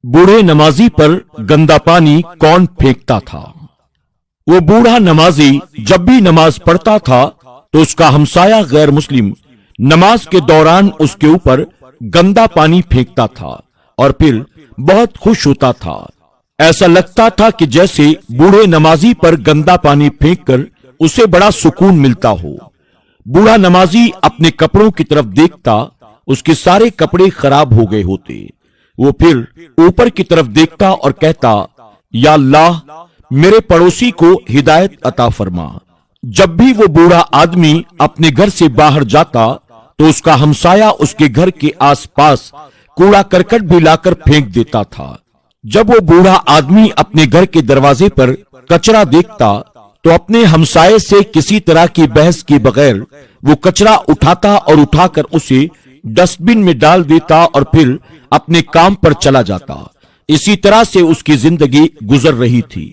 बूढ़े नमाजी पर गंदा पानी कौन फेंकता था। वो बूढ़ा नमाजी जब भी नमाज पढ़ता था तो उसका हमसाया गैर मुस्लिम नमाज के दौरान उसके ऊपर गंदा पानी फेंकता था और फिर बहुत खुश होता था। ऐसा लगता था कि जैसे बूढ़े नमाजी पर गंदा पानी फेंककर उसे बड़ा सुकून मिलता हो। बूढ़ा नमाजी अपने कपड़ों की तरफ देखता, उसके सारे कपड़े खराब हो गए होते। वो फिर ऊपर की तरफ देखता और कहता, या अल्लाह, मेरे पड़ोसी को हिदायत अता फरमा। जब भी वो बूढ़ा आदमी अपने घर से बाहर जाता तो उसका हमसाया उसके घर के आसपास कूड़ा करकट भी लाकर फेंक देता था। जब वो बूढ़ा आदमी अपने घर के दरवाजे पर कचरा देखता तो अपने हमसाये से किसी तरह की बहस के बगैर वो कचरा उठाता और उठाकर उसे डस्टबिन में डाल देता और फिर अपने काम पर चला जाता। इसी तरह से उसकी जिंदगी गुजर रही थी।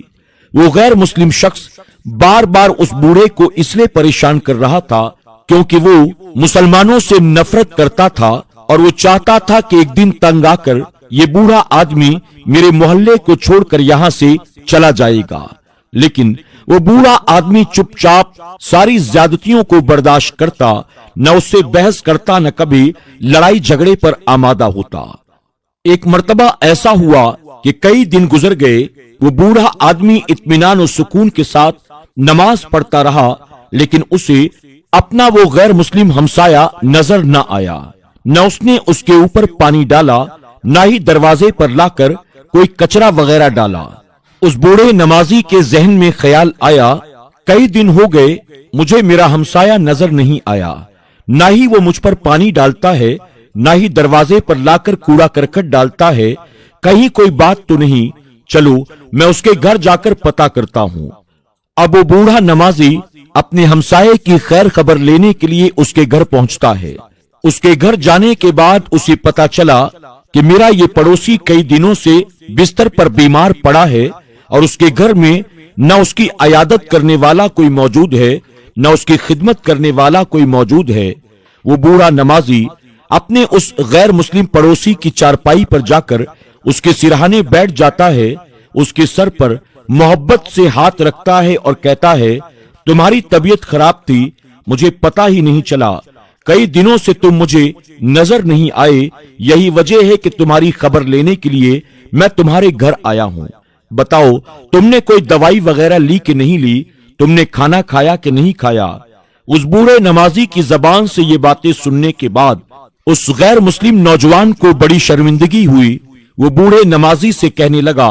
वो गैर मुस्लिम शख्स बार बार उस बूढ़े को इसलिए परेशान कर रहा था क्योंकि वो मुसलमानों से नफरत करता था और वो चाहता था कि एक दिन तंग आकर ये बूढ़ा आदमी मेरे मोहल्ले को छोड़कर यहाँ से चला जाएगा। लेकिन वो बूढ़ा आदमी चुपचाप सारी ज्यादतियों को बर्दाश्त करता, न उससे बहस करता, न कभी लड़ाई झगड़े पर आमादा होता। एक मर्तबा ऐसा हुआ कि कई दिन गुजर गए, वो बूढ़ा आदमी इत्मीनान और सुकून के साथ नमाज पढ़ता रहा, लेकिन उसे अपना वो गैर मुस्लिम हमसाया नजर न आया। न उसने उसके ऊपर पानी डाला, न ही दरवाजे पर लाकर कोई कचरा वगैरह डाला। उस बूढ़े नमाजी के जहन में ख्याल आया, कई दिन हो गए मुझे मेरा हमसाया नजर नहीं आया, न ही वो मुझ पर पानी डालता है, न ही दरवाजे पर लाकर कूड़ा करकट डालता है। कहीं कोई बात तो नहीं, चलो मैं उसके घर जाकर पता करता हूँ। अब वो बूढ़ा नमाजी अपने हमसाये की खैर खबर लेने के लिए उसके घर पहुंचता है। उसके घर जाने के बाद उसे पता चला कि मेरा ये पड़ोसी कई दिनों से बिस्तर पर बीमार पड़ा है और उसके घर में न उसकी अयादत करने वाला कोई मौजूद है, न उसकी खिदमत करने वाला कोई मौजूद है। वो बूढ़ा नमाजी अपने उस गैर मुस्लिम पड़ोसी की चारपाई पर जाकर उसके सिरहाने बैठ जाता है, उसके सर पर मोहब्बत से हाथ रखता है और कहता है, तुम्हारी तबीयत खराब थी, मुझे पता ही नहीं चला। कई दिनों से तुम मुझे नजर नहीं आए, यही वजह है कि तुम्हारी खबर लेने के लिए मैं तुम्हारे घर आया हूँ। बताओ, तुमने कोई दवाई वगैरह ली कि नहीं ली? तुमने खाना खाया कि नहीं खाया? उस बूढ़े नमाजी की जबान से ये बातें सुनने के बाद उस गैर मुस्लिम नौजवान को बड़ी शर्मिंदगी हुई। वो बूढ़े नमाजी से कहने लगा,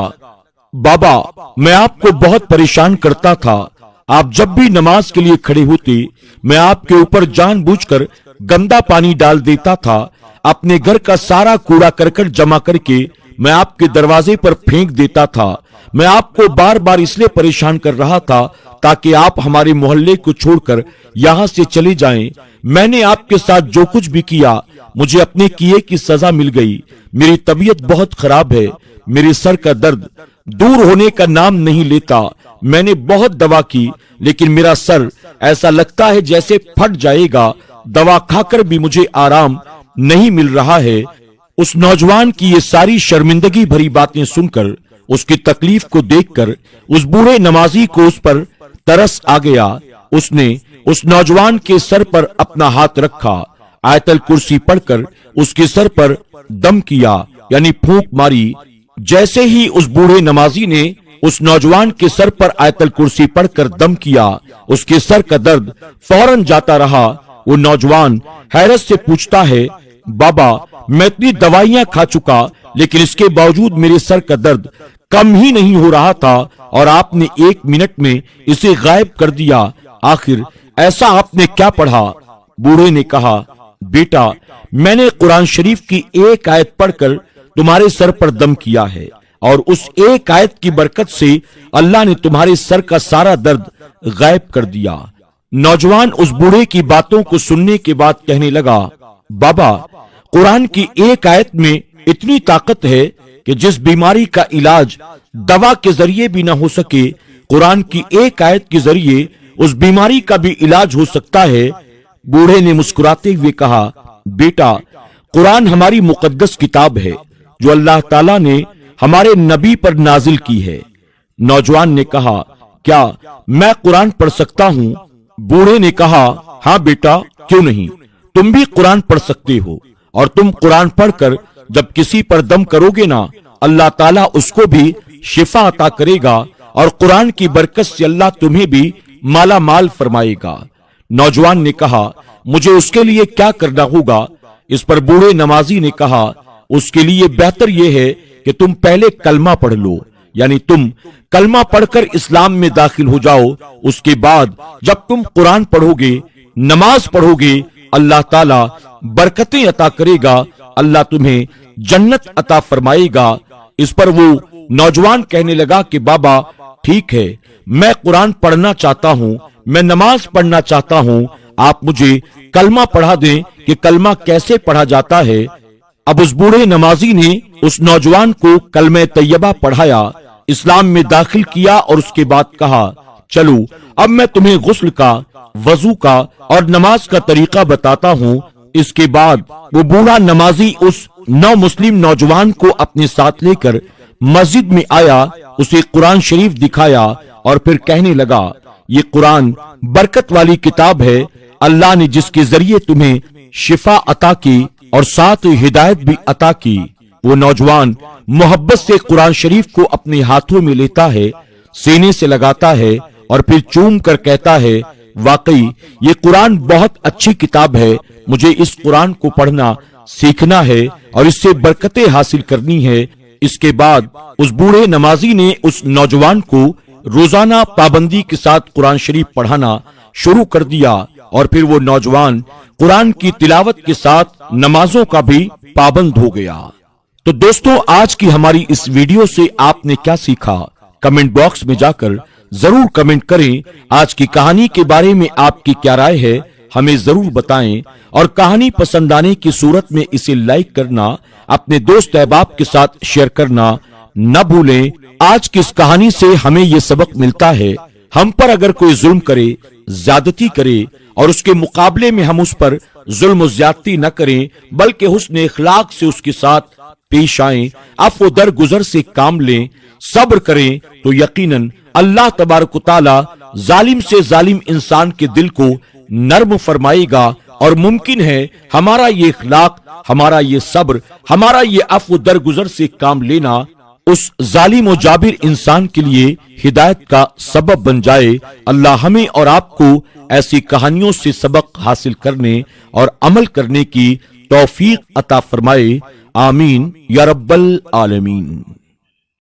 बाबा, मैं आपको बहुत परेशान करता था। आप जब भी नमाज के लिए खड़े होते, मैं आपके ऊपर जानबूझकर गंदा पानी डाल देता था। अपने घर का सारा कूड़ा करकट जमा करके मैं आपके दरवाजे पर फेंक देता था। मैं आपको बार बार इसलिए परेशान कर रहा था ताकि आप हमारे मोहल्ले को छोड़कर यहाँ से चले जाएं। मैंने आपके साथ जो कुछ भी किया, मुझे अपने किए की सजा मिल गई। मेरी तबीयत बहुत खराब है, मेरे सर का दर्द दूर होने का नाम नहीं लेता। मैंने बहुत दवा की, लेकिन मेरा सर ऐसा लगता है जैसे फट जाएगा। दवा खाकर भी मुझे आराम नहीं मिल रहा है। उस नौजवान की ये सारी शर्मिंदगी भरी बातें सुनकर, उसकी तकलीफ को देखकर उस बूढ़े नमाजी को उस पर तरस आ गया। उसने उस नौजवान के सर पर अपना हाथ रखा, आयतल कुर्सी पढ़कर उसके सर पर दम किया, यानी फूंक मारी। जैसे ही उस बूढ़े नमाजी ने उस नौजवान के सर पर आयतल कुर्सी पढ़कर दम किया, उसके सर का दर्द फौरन जाता रहा। वो नौजवान हैरत से पूछता है, बाबा, मैं इतनी दवाइयां खा चुका, लेकिन इसके बावजूद मेरे सर का दर्द कम ही नहीं हो रहा था और आपने 1 मिनट में इसे गायब कर दिया। आखिर ऐसा आपने क्या पढ़ा? बूढ़े ने कहा, बेटा, मैंने कुरान शरीफ की एक आयत पढ़कर तुम्हारे सर पर दम किया है और उस एक आयत की बरकत से अल्लाह ने तुम्हारे सर का सारा दर्द गायब कर दिया। नौजवान उस बूढ़े की बातों को सुनने के बाद कहने लगा, बाबा, कुरान की एक आयत में इतनी ताकत है कि जिस बीमारी का इलाज दवा के जरिए भी न हो सके, कुरान की एक आयत के जरिए उस बीमारी का भी इलाज हो सकता है। बूढ़े ने मुस्कुराते हुए कहा, बेटा, कुरान हमारी मुकद्दस किताब है जो अल्लाह ताला ने ہمارے نبی پر نازل کی ہے۔ نوجوان نے کہا، کیا میں قرآن پڑھ سکتا ہوں؟ بوڑھے نے کہا، ہاں بیٹا، کیوں نہیں، تم بھی قرآن پڑھ سکتے ہو، اور تم قرآن پڑھ کر جب کسی پر دم کرو گے نا، اللہ تعالیٰ اس کو بھی شفا عطا کرے گا، اور قرآن کی برکت سے اللہ تمہیں بھی مالا مال فرمائے گا۔ نوجوان نے کہا، مجھے اس کے لیے کیا کرنا ہوگا؟ اس پر بوڑھے نمازی نے کہا، اس کے لیے بہتر یہ ہے کہ تم پہلے کلمہ پڑھ لو، یعنی تم کلمہ پڑھ کر اسلام میں داخل ہو جاؤ، اس کے بعد جب تم قرآن پڑھو گے، نماز پڑھو گے، اللہ تعالیٰ برکتیں عطا کرے گا، اللہ تمہیں جنت عطا فرمائے گا۔ اس پر وہ نوجوان کہنے لگا کہ بابا ٹھیک ہے، میں قرآن پڑھنا چاہتا ہوں، میں نماز پڑھنا چاہتا ہوں، آپ مجھے کلمہ پڑھا دیں کہ کلمہ کیسے پڑھا جاتا ہے۔ اب اس بوڑھے نمازی نے اس نوجوان کو کلمہ طیبہ پڑھایا، اسلام میں داخل کیا، اور اس کے بعد کہا، چلو اب میں تمہیں غسل کا، وضو کا اور نماز کا طریقہ بتاتا ہوں۔ اس کے بعد وہ بوڑھا نمازی اس نو مسلم نوجوان کو اپنے ساتھ لے کر مسجد میں آیا، اسے قرآن شریف دکھایا، اور پھر کہنے لگا، یہ قرآن برکت والی کتاب ہے، اللہ نے جس کے ذریعے تمہیں شفا عطا کی اور ساتھ ہدایت بھی عطا کی۔ وہ نوجوان محبت سے قرآن شریف کو اپنے ہاتھوں میں لیتا ہے، سینے سے لگاتا ہے، اور پھر چوم کر کہتا ہے، واقعی یہ قرآن بہت اچھی کتاب ہے، مجھے اس قرآن کو پڑھنا سیکھنا ہے اور اس سے برکتیں حاصل کرنی ہے۔ اس کے بعد اس بوڑھے نمازی نے اس نوجوان کو روزانہ پابندی کے ساتھ قرآن شریف پڑھانا شروع کر دیا، اور پھر وہ نوجوان قرآن کی تلاوت کے ساتھ نمازوں کا بھی پابند ہو گیا۔ تو دوستو، آج کی ہماری اس ویڈیو سے آپ نے کیا سیکھا؟ کمنٹ باکس میں جا کر ضرور کمنٹ کریں۔ آج کی کہانی کے بارے میں آپ کی کیا رائے ہے، ہمیں ضرور بتائیں، اور کہانی پسند آنے کی صورت میں اسے لائک کرنا، اپنے دوست احباب کے ساتھ شیئر کرنا نہ بھولیں۔ آج کی اس کہانی سے ہمیں یہ سبق ملتا ہے، ہم پر اگر کوئی ظلم کرے، زیادتی کرے، اور اس کے مقابلے میں ہم اس پر ظلم و زیادتی نہ کریں، بلکہ حسن اخلاق سے اس کے ساتھ پیش آئیں، عفو درگزر سے کام لیں، صبر کریں، تو یقیناً اللہ تبارک و تعالی ظالم سے ظالم انسان کے دل کو نرم فرمائے گا، اور ممکن ہے ہمارا یہ اخلاق، ہمارا یہ صبر، ہمارا یہ عفو درگزر سے کام لینا اس ظالم و جابر انسان کے لیے ہدایت کا سبب بن جائے۔ اللہ ہمیں اور آپ کو ایسی کہانیوں سے سبق حاصل کرنے اور عمل کرنے کی توفیق عطا فرمائے، آمین یا رب العالمین۔